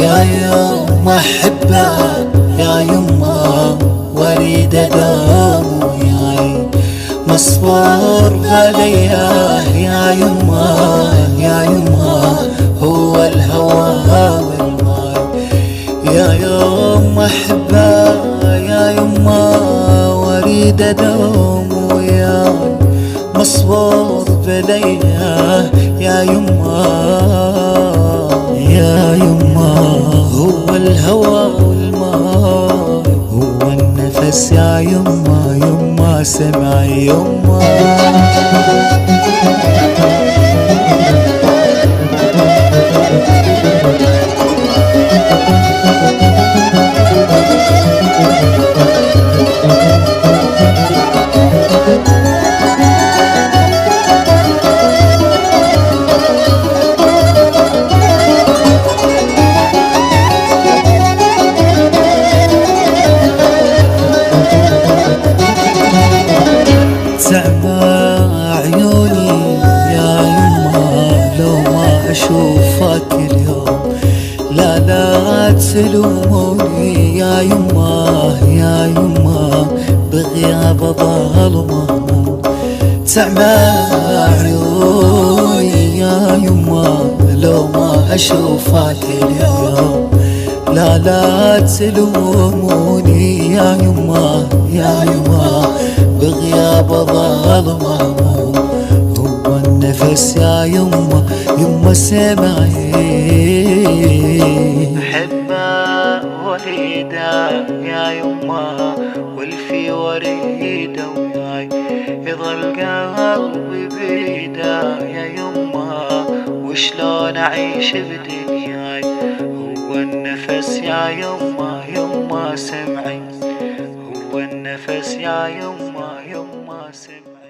يا يما احبه يا يما واريد ادوم وياي مصبور عليا يا يما يا يما هو الهوى والماي. يا يما احبه يا يما واريد ادوم وياي مصبور عليا يا يما يا يما هو الهوى والماء هو النفس يا يما يما سمعي يما. تعمى عيوني يا يما لو ما اشوفك اليوم، لا لا تلوموني يا يما يا يما بغياب ظلمة. تعمى عيوني يا يما لو ما اشوفك اليوم، لا لا تلوموني يا يما يا يما بغياب ظلمة. هو النفس يا يما يما سمعي أحبه وريده يا يما والفي وريده وياي يظل قلبي بيده يا يما وشلون أعيش بدنياي. هو النفس يا يما يما سمعي هو النفس يا يما يما سمعي.